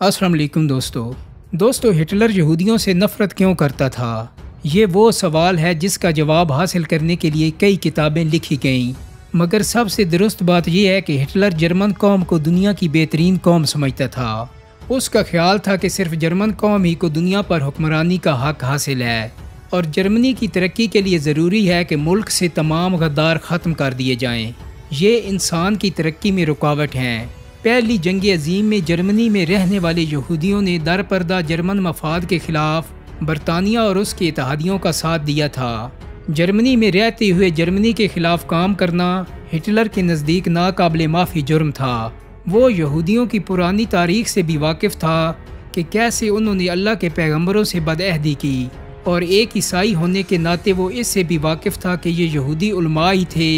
السلام علیکم دوستو ہٹلر یہودیوں سے نفرت کیوں کرتا تھا؟ یہ وہ سوال ہے جس کا جواب حاصل کرنے کے لیے کئی کتابیں لکھی گئیں، مگر سب سے درست بات یہ ہے کہ ہٹلر جرمن قوم کو دنیا کی بہترین قوم سمجھتا تھا۔ اس کا خیال تھا کہ صرف جرمن قوم ہی کو دنیا پر حکمرانی کا حق حاصل ہے، اور جرمنی کی ترقی کے لیے ضروری ہے کہ ملک سے تمام غدار ختم کر دیے جائیں۔ یہ انسان کی ترقی میں رکاوٹ ہیں۔ پہلی جنگ عظیم میں جرمنی میں رہنے والے یہودیوں نے در پردہ جرمن مفاد کے خلاف برطانیہ اور اس کے اتحادیوں کا ساتھ دیا تھا۔ جرمنی میں رہتے ہوئے جرمنی کے خلاف کام کرنا ہٹلر کے نزدیک ناقابل معافی جرم تھا۔ وہ یہودیوں کی پرانی تاریخ سے بھی واقف تھا کہ کیسے انہوں نے اللہ کے پیغمبروں سے بدعہدی کی، اور ایک عیسائی ہونے کے ناطے وہ اس سے بھی واقف تھا کہ یہ یہودی علماء ہی تھے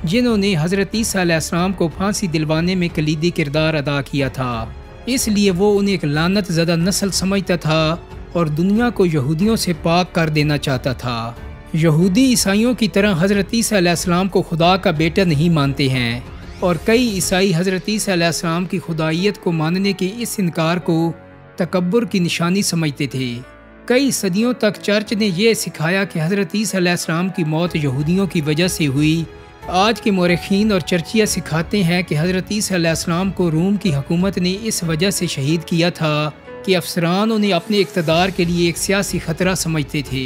جنہوں نے حضرت عیسیٰ علیہ السلام کو پھانسی دلوانے میں کلیدی کردار ادا کیا تھا۔ اس لیے وہ انہیں ایک لعنت زدہ نسل سمجھتا تھا اور دنیا کو یہودیوں سے پاک کر دینا چاہتا تھا۔ یہودی عیسائیوں کی طرح حضرت عیسیٰ علیہ السلام کو خدا کا بیٹا نہیں مانتے ہیں، اور کئی عیسائی حضرت عیسیٰ علیہ السلام کی خدائیت کو ماننے کے اس انکار کو تکبر کی نشانی سمجھتے تھے۔ کئی صدیوں تک چرچ نے یہ سکھایا کہ حضرت عیسیٰ علیہ السلام کی موت یہودیوں کی وجہ سے ہوئی۔ آج کے مورخین اور چرچیہ سکھاتے ہیں کہ حضرت عیسیٰ علیہ السلام کو روم کی حکومت نے اس وجہ سے شہید کیا تھا کہ افسران انہیں اپنے اقتدار کے لیے ایک سیاسی خطرہ سمجھتے تھے۔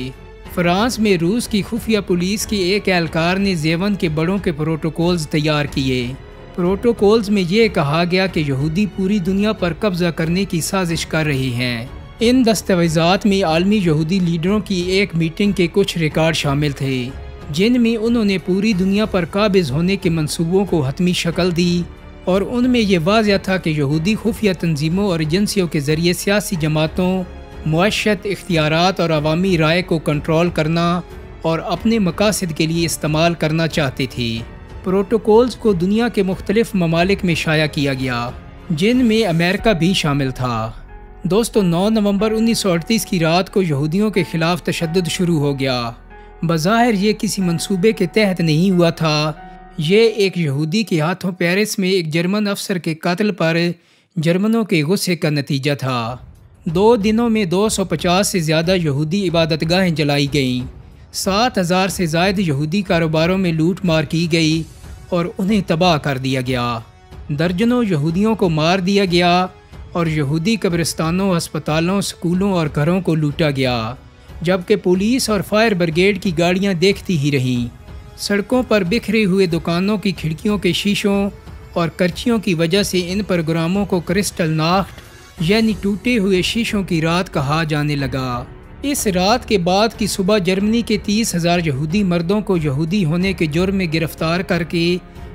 فرانس میں روس کی خفیہ پولیس کے ایک اہلکار نے زیون کے بڑوں کے پروٹوکولز تیار کیے۔ پروٹوکولز میں یہ کہا گیا کہ یہودی پوری دنیا پر قبضہ کرنے کی سازش کر رہے ہیں۔ ان دستاویزات میں عالمی یہودی لیڈروں کی ایک میٹنگ کے کچھ ریکارڈ شامل تھے، جن میں انہوں نے پوری دنیا پر قابض ہونے کے منصوبوں کو حتمی شکل دی، اور ان میں یہ واضح تھا کہ یہودی خفیہ تنظیموں اور ایجنسیوں کے ذریعے سیاسی جماعتوں، معیشت، اختیارات اور عوامی رائے کو کنٹرول کرنا اور اپنے مقاصد کے لیے استعمال کرنا چاہتے تھے۔ پروٹوکولز کو دنیا کے مختلف ممالک میں شائع کیا گیا، جن میں امریکہ بھی شامل تھا۔ 9 نومبر 1938 کی رات کو یہودیوں کے خلاف تشدد شروع ہو گیا۔ بظاہر یہ کسی منصوبے کے تحت نہیں ہوا تھا، یہ ایک یہودی کے ہاتھوں پیرس میں ایک جرمن افسر کے قتل پر جرمنوں کے غصے کا نتیجہ تھا۔ 2 دنوں میں 250 سے زیادہ یہودی عبادت گاہیں جلائی گئیں، 7000 سے زائد یہودی کاروباروں میں لوٹ مار کی گئی اور انہیں تباہ کر دیا گیا۔ درجنوں یہودیوں کو مار دیا گیا اور یہودی قبرستانوں، ہسپتالوں، سکولوں اور گھروں کو لوٹا گیا، جبکہ پولیس اور فائر بریگیڈ کی گاڑیاں دیکھتی ہی رہیں۔ سڑکوں پر بکھرے ہوئے دکانوں کی کھڑکیوں کے شیشوں اور کرچیوں کی وجہ سے ان پروگراموں کو کرسٹل ناخت یعنی ٹوٹے ہوئے شیشوں کی رات کہا جانے لگا۔ اس رات کے بعد کی صبح جرمنی کے 30,000 یہودی مردوں کو یہودی ہونے کے جرم میں گرفتار کر کے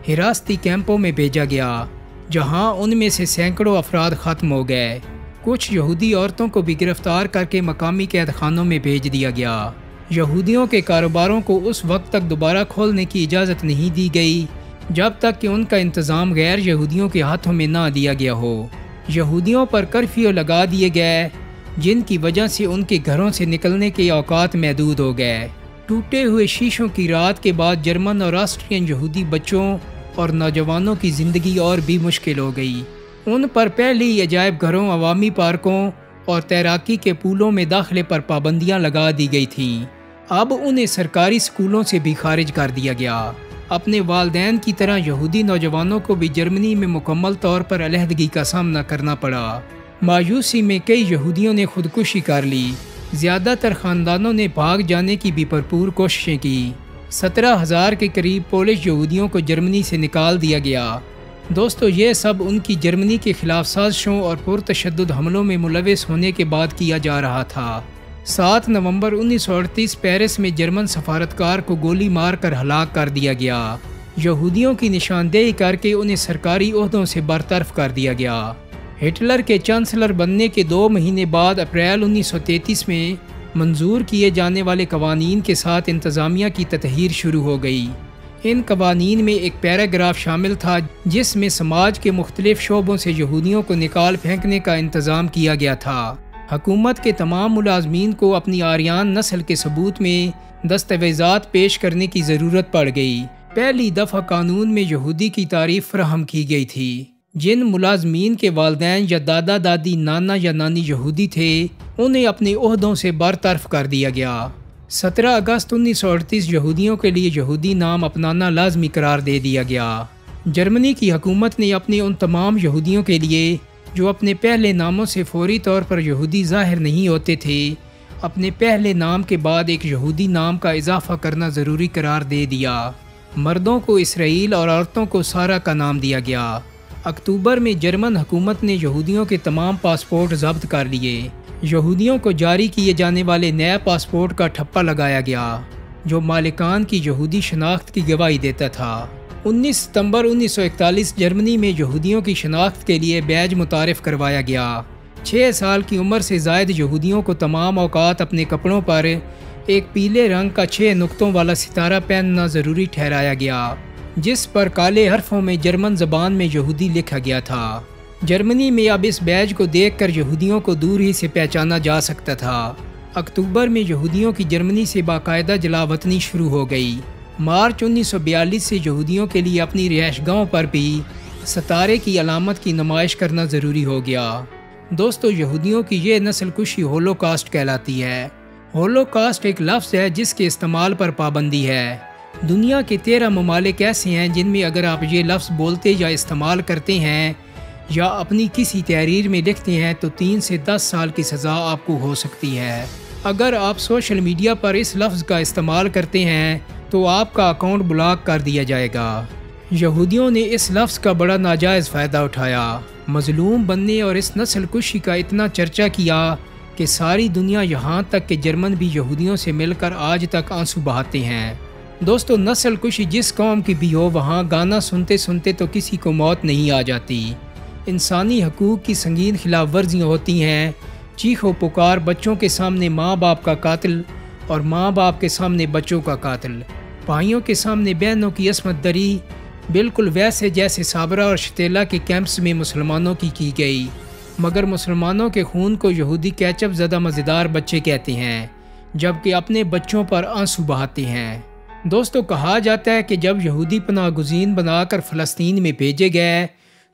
حراستی کیمپوں میں بھیجا گیا، جہاں ان میں سے سینکڑوں افراد ختم ہو گئے۔ کچھ یہودی عورتوں کو بھی گرفتار کر کے مقامی قید خانوں میں بھیج دیا گیا۔ یہودیوں کے کاروباروں کو اس وقت تک دوبارہ کھولنے کی اجازت نہیں دی گئی جب تک کہ ان کا انتظام غیر یہودیوں کے ہاتھوں میں نہ دیا گیا ہو۔ یہودیوں پر کرفیو لگا دیے گئے، جن کی وجہ سے ان کے گھروں سے نکلنے کے اوقات محدود ہو گئے۔ ٹوٹے ہوئے شیشوں کی رات کے بعد جرمن اور آسٹرین یہودی بچوں اور نوجوانوں کی زندگی اور بھی مشکل ہو گئی۔ ان پر پہلے ہی عجائب گھروں، عوامی پارکوں اور تیراکی کے پولوں میں داخلے پر پابندیاں لگا دی گئی تھیں۔ اب انہیں سرکاری سکولوں سے بھی خارج کر دیا گیا۔ اپنے والدین کی طرح یہودی نوجوانوں کو بھی جرمنی میں مکمل طور پر علیحدگی کا سامنا کرنا پڑا۔ مایوسی میں کئی یہودیوں نے خودکشی کر لی۔ زیادہ تر خاندانوں نے بھاگ جانے کی بھی بھرپور کوششیں کی۔ 17,000 کے قریب پولش یہودیوں کو جرمنی سے نکال دیا گیا۔ یہ سب ان کی جرمنی کے خلاف سازشوں اور پرتشدد حملوں میں ملوث ہونے کے بعد کیا جا رہا تھا۔ 7 نومبر 1938 پیرس میں جرمن سفارتکار کو گولی مار کر ہلاک کر دیا گیا۔ یہودیوں کی نشاندہی کر کے انہیں سرکاری عہدوں سے برطرف کر دیا گیا۔ ہٹلر کے چانسلر بننے کے 2 مہینے بعد اپریل 1933 میں منظور کیے جانے والے قوانین کے ساتھ انتظامیہ کی تطہیر شروع ہو گئی۔ ان قوانین میں ایک پیراگراف شامل تھا جس میں سماج کے مختلف شعبوں سے یہودیوں کو نکال پھینکنے کا انتظام کیا گیا تھا۔ حکومت کے تمام ملازمین کو اپنی آریان نسل کے ثبوت میں دستاویزات پیش کرنے کی ضرورت پڑ گئی۔ پہلی دفعہ قانون میں یہودی کی تعریف فراہم کی گئی تھی، جن ملازمین کے والدین یا دادا دادی نانا یا نانی یہودی تھے انہیں اپنے عہدوں سے برطرف کر دیا گیا۔ 17 اگست 1938 یہودیوں کے لیے یہودی نام اپنانا لازمی قرار دے دیا گیا۔ جرمنی کی حکومت نے اپنے ان تمام یہودیوں کے لیے جو اپنے پہلے ناموں سے فوری طور پر یہودی ظاہر نہیں ہوتے تھے اپنے پہلے نام کے بعد ایک یہودی نام کا اضافہ کرنا ضروری قرار دے دیا۔ مردوں کو اسرائیل اور عورتوں کو سارا کا نام دیا گیا۔ اکتوبر میں جرمن حکومت نے یہودیوں کے تمام پاسپورٹ ضبط کر لیے۔ یہودیوں کو جاری کیے جانے والے نئے پاسپورٹ کا ٹھپا لگایا گیا جو مالکان کی یہودی شناخت کی گواہی دیتا تھا۔ 19 ستمبر 1941 جرمنی میں یہودیوں کی شناخت کے لیے بیج متعارف کروایا گیا۔ 6 سال کی عمر سے زائد یہودیوں کو تمام اوقات اپنے کپڑوں پر ایک پیلے رنگ کا 6 نقطوں والا ستارہ پہننا ضروری ٹھہرایا گیا جس پر کالے حرفوں میں جرمن زبان میں یہودی لکھا گیا تھا۔ جرمنی میں اب اس بیج کو دیکھ کر یہودیوں کو دور ہی سے پہچانا جا سکتا تھا۔ اکتوبر میں یہودیوں کی جرمنی سے باقاعدہ جلا وطنی شروع ہو گئی۔ مارچ 1942 سے یہودیوں کے لیے اپنی رہائش گاہوں پر بھی ستارے کی علامت کی نمائش کرنا ضروری ہو گیا۔ دوستو، یہودیوں کی یہ نسل کشی ہولوکاسٹ کہلاتی ہے۔ ہولوکاسٹ ایک لفظ ہے جس کے استعمال پر پابندی ہے۔ دنیا کے 13 ممالک ایسے ہیں جن میں اگر آپ یہ لفظ بولتے یا استعمال کرتے ہیں یا اپنی کسی تحریر میں لکھتے ہیں تو 3 سے 10 سال کی سزا آپ کو ہو سکتی ہے۔ اگر آپ سوشل میڈیا پر اس لفظ کا استعمال کرتے ہیں تو آپ کا اکاؤنٹ بلاک کر دیا جائے گا۔ یہودیوں نے اس لفظ کا بڑا ناجائز فائدہ اٹھایا، مظلوم بننے اور اس نسل کشی کا اتنا چرچا کیا کہ ساری دنیا یہاں تک کہ جرمن بھی یہودیوں سے مل کر آج تک آنسو بہاتے ہیں۔ دوستو، نسل کشی جس قوم کی بھی ہو وہاں گانا سنتے سنتے تو کسی کو موت نہیں آ جاتی۔ انسانی حقوق کی سنگین خلاف ورزیاں ہوتی ہیں۔ چیخ و پکار، بچوں کے سامنے ماں باپ کا قاتل اور ماں باپ کے سامنے بچوں کا قاتل، بھائیوں کے سامنے بہنوں کی عصمت دری، بالکل ویسے جیسے صابرہ اور شتیلا کے کیمپس میں مسلمانوں کی گئی، مگر مسلمانوں کے خون کو یہودی کیچپ زدہ مزیدار بچے کہتے ہیں جبکہ اپنے بچوں پر آنسو بہاتے ہیں۔ دوستو، کہا جاتا ہے کہ جب یہودی پناہ گزین بنا کر فلسطین میں بھیجے گئے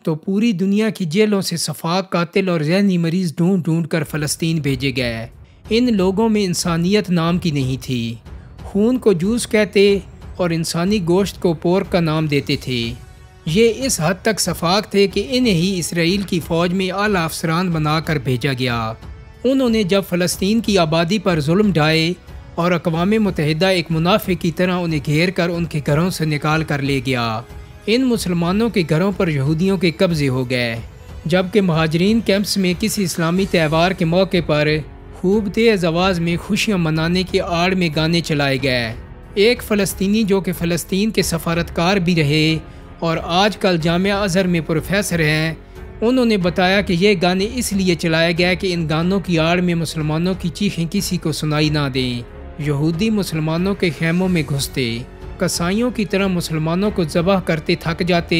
تو پوری دنیا کی جیلوں سے صفاق قاتل اور ذہنی مریض ڈھونڈ ڈھونڈ کر فلسطین بھیجے گئے۔ ان لوگوں میں انسانیت نام کی نہیں تھی۔ خون کو جوس کہتے اور انسانی گوشت کو پورک کا نام دیتے تھے۔ یہ اس حد تک صفاق تھے کہ انہیں ہی اسرائیل کی فوج میں اعلیٰ افسران بنا کر بھیجا گیا۔ انہوں نے جب فلسطین کی آبادی پر ظلم ڈھائے اور اقوام متحدہ ایک منافق کی طرح انہیں گھیر کر ان کے گھروں سے نکال کر لے گیا۔ ان مسلمانوں کے گھروں پر یہودیوں کے قبضے ہو گئے، جبکہ مہاجرین کیمپس میں کسی اسلامی تہوار کے موقع پر خوب تیز آواز میں خوشیاں منانے کی آڑ میں گانے چلائے گئے۔ ایک فلسطینی جو کہ فلسطین کے سفارتکار بھی رہے اور آج کل جامعہ ازہر میں پروفیسر ہیں، انہوں نے بتایا کہ یہ گانے اس لیے چلائے گئے کہ ان گانوں کی آڑ میں مسلمانوں کی چیخیں کسی کو سنائی نہ دیں۔ یہودی مسلمانوں کے خیموں میں گھستے، کسائیوں کی طرح مسلمانوں کو ذبح کرتے تھک جاتے،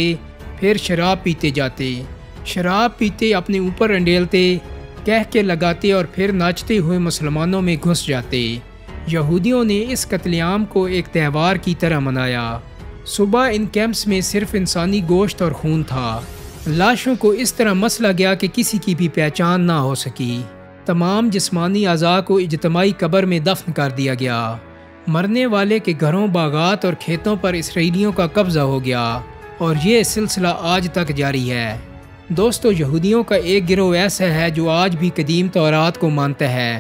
پھر شراب پیتے جاتے، شراب پیتے اپنے اوپر انڈیلتے، کہہ کے لگاتے اور پھر ناچتے ہوئے مسلمانوں میں گھس جاتے۔ یہودیوں نے اس قتل عام کو ایک تہوار کی طرح منایا۔ صبح ان کیمپس میں صرف انسانی گوشت اور خون تھا۔ لاشوں کو اس طرح مسلا گیا کہ کسی کی بھی پہچان نہ ہو سکی۔ تمام جسمانی اعضاء کو اجتماعی قبر میں دفن کر دیا گیا۔ مرنے والے کے گھروں، باغات اور کھیتوں پر اسرائیلیوں کا قبضہ ہو گیا اور یہ سلسلہ آج تک جاری ہے۔ دوستو، یہودیوں کا ایک گروہ ایسا ہے جو آج بھی قدیم تورات کو مانتا ہے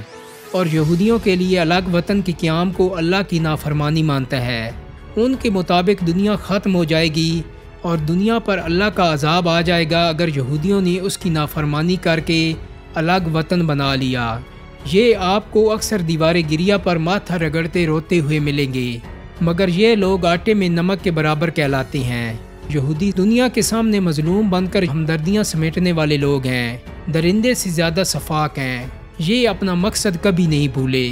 اور یہودیوں کے لیے الگ وطن کے قیام کو اللہ کی نافرمانی مانتا ہے۔ ان کے مطابق دنیا ختم ہو جائے گی اور دنیا پر اللہ کا عذاب آ جائے گا اگر یہودیوں نے اس کی نافرمانی کر کے الگ وطن بنا لیا۔ یہ آپ کو اکثر دیوار گریہ پر ماتھا رگڑتے روتے ہوئے ملیں گے، مگر یہ لوگ آٹے میں نمک کے برابر کہلاتے ہیں۔ یہودی دنیا کے سامنے مظلوم بن کر ہمدردیاں سمیٹنے والے لوگ ہیں، درندے سے زیادہ صفاق ہیں۔ یہ اپنا مقصد کبھی نہیں بھولے۔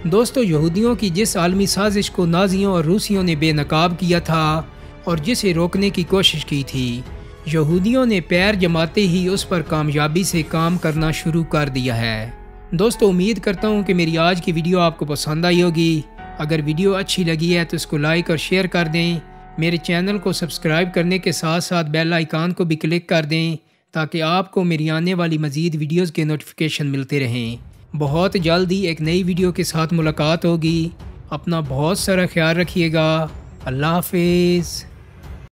دوستو، یہودیوں کی جس عالمی سازش کو نازیوں اور روسیوں نے بے نقاب کیا تھا اور جسے روکنے کی کوشش کی تھی، یہودیوں نے پیر جماتے ہی اس پر کامیابی سے کام کرنا شروع کر دیا ہے۔ دوستو، امید کرتا ہوں کہ میری آج کی ویڈیو آپ کو پسند آئی ہوگی۔ اگر ویڈیو اچھی لگی ہے تو اس کو لائک اور شیئر کر دیں۔ میرے چینل کو سبسکرائب کرنے کے ساتھ ساتھ بیل آئیکن کو بھی کلک کر دیں تاکہ آپ کو میری آنے والی مزید ویڈیوز کے نوٹیفیکیشن ملتے رہیں۔ بہت جلد ہی ایک نئی ویڈیو کے ساتھ ملاقات ہوگی۔ اپنا بہت سارا خیال رکھیے گا۔ اللہ حافظ۔